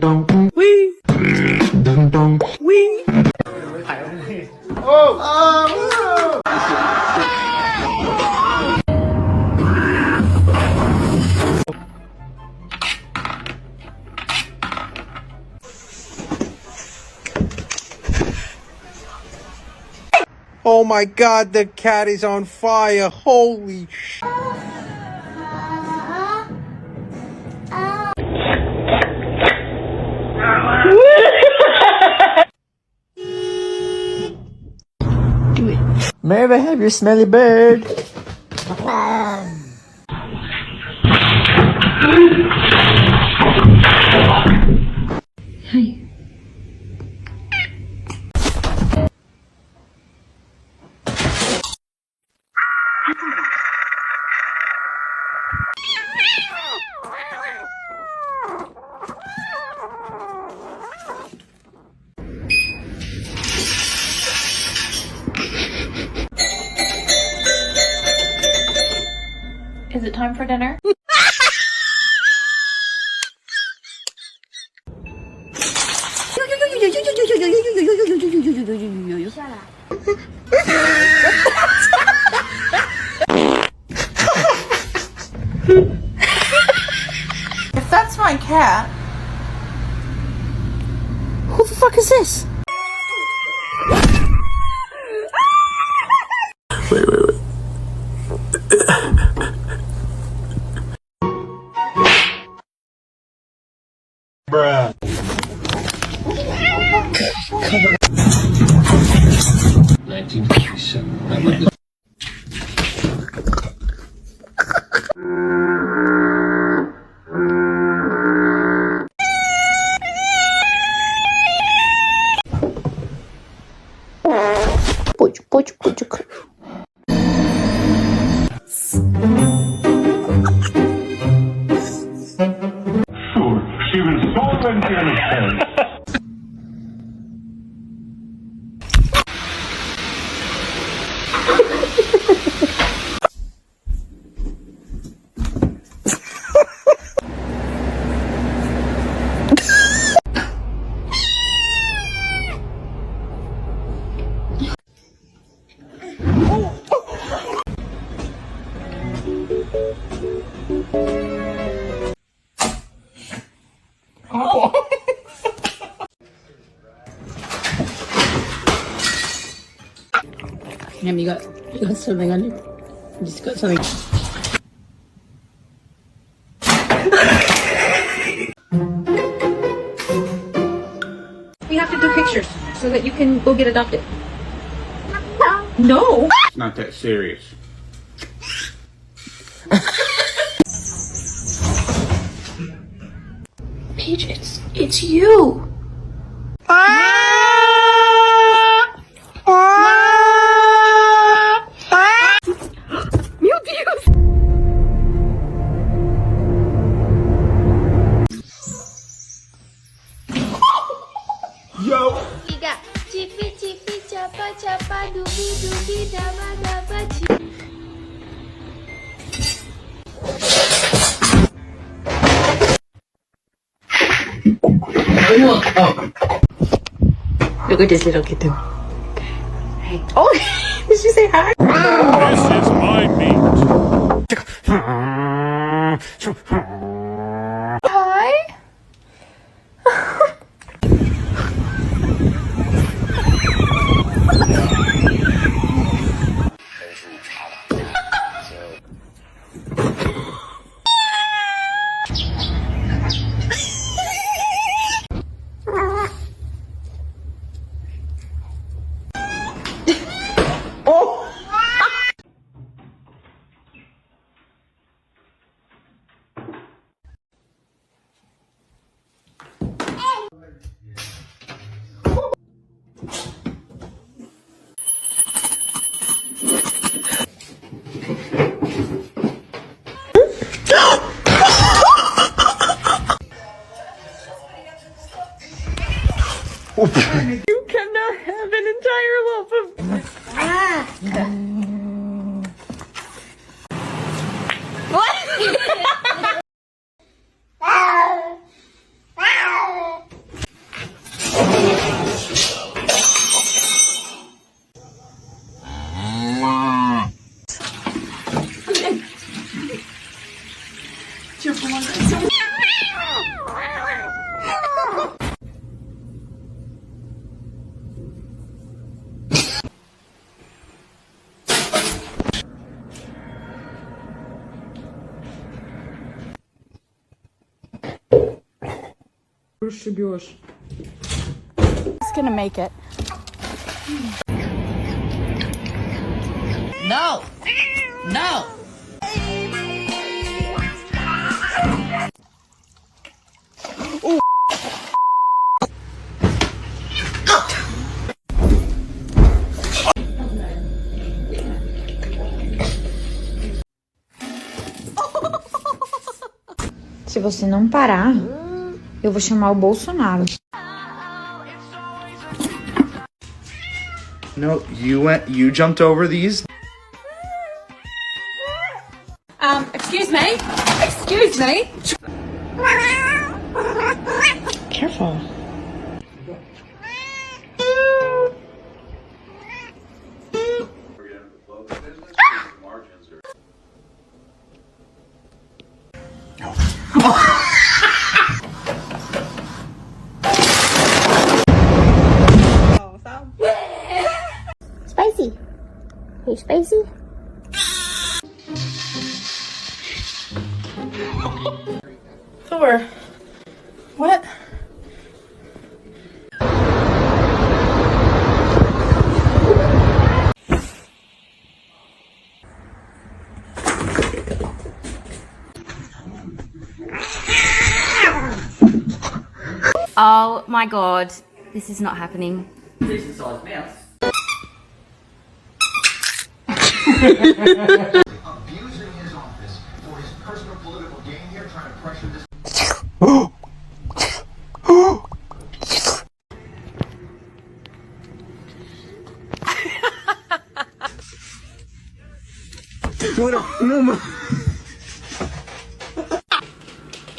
dong. Wee. Dong dong. Wee. Oh my God, the cat is on fire. Holy sh... May I have your smelly bird? Hi. Is it time for dinner? If that's my cat, Who the fuck is this? Wait. Bruh. 1957. Pucuk. She was so innocent. Damn, you got something on you. You just got something. We have to do pictures so that you can go get adopted. No. It's not that serious. Paige, it's you. Meu Deus. Yo! Tiga, cipi capa dubi daba ci. Look at this little kitten. Hey. Oh, did she say hi? This is my meat. Hi. You cannot have an entire loaf of. What? It's gonna make it. No! No! Se você não parar, eu vou chamar o Bolsonaro. No, you jumped over these. Excuse me? Excuse me? Careful. Spicy. Hey, spicy. Thor. What? Oh my god, this is not happening. Abusing his office for his personal political gain here, trying to pressure this.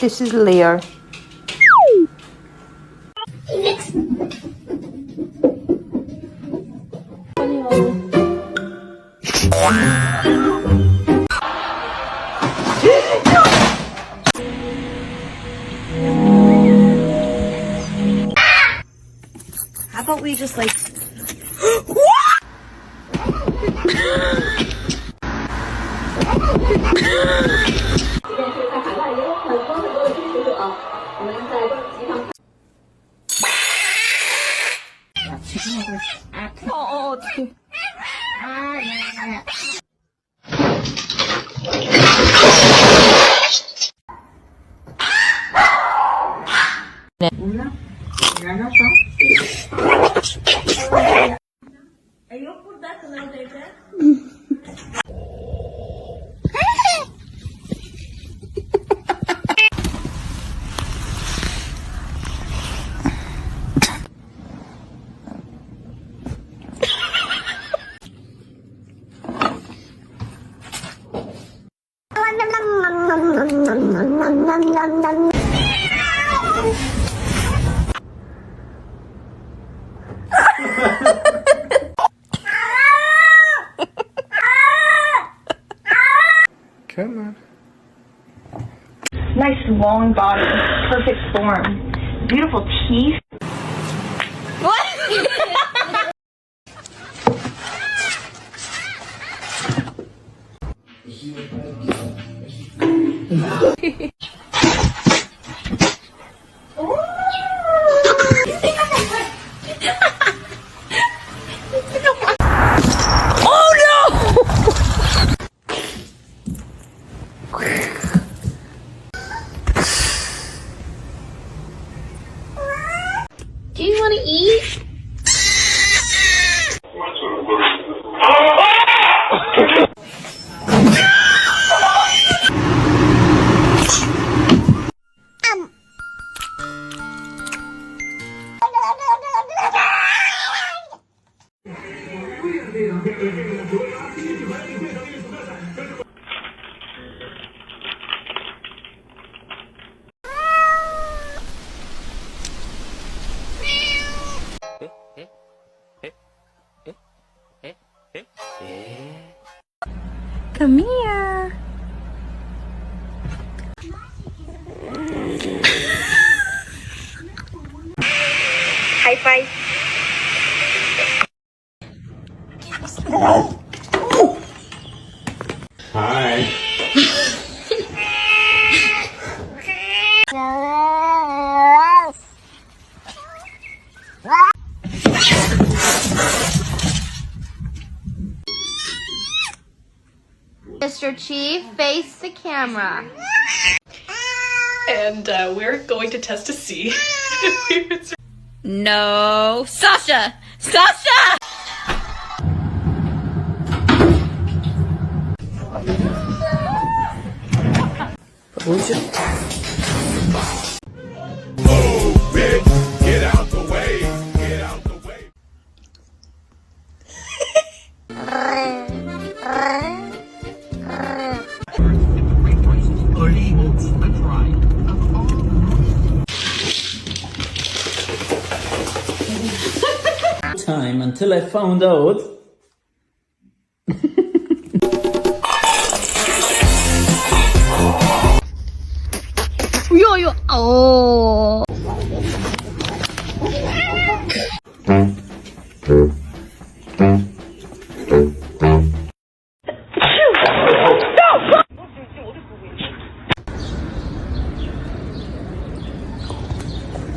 This is Leo. How about we just like... Come on. Nice long body, perfect form, beautiful teeth. Do you want to eat? Come here. Bye. Hi. Mr. Chief, face the camera. And we're going to test to see if we would survive. No. Sasha! Sasha! Get out the way. Get out the way. Time until I found out. Yo, oh.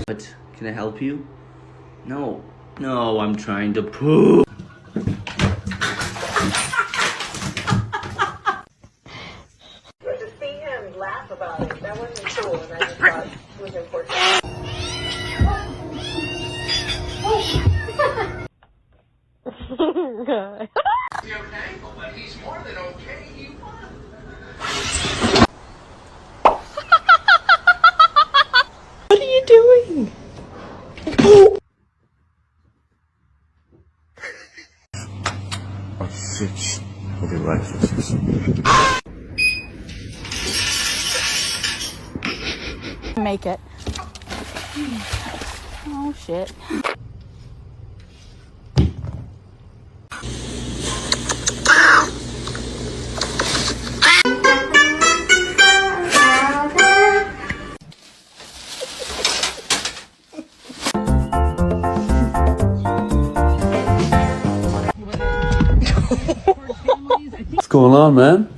What? Can I help you? No. No, I'm trying to poo. To see him laugh about it, that wasn't cool, and I just thought it was important. Is he okay? But he's more than okay. He won. What are you doing? Oh shit. I'll be right for this. Make it. Oh shit. What's going on, man?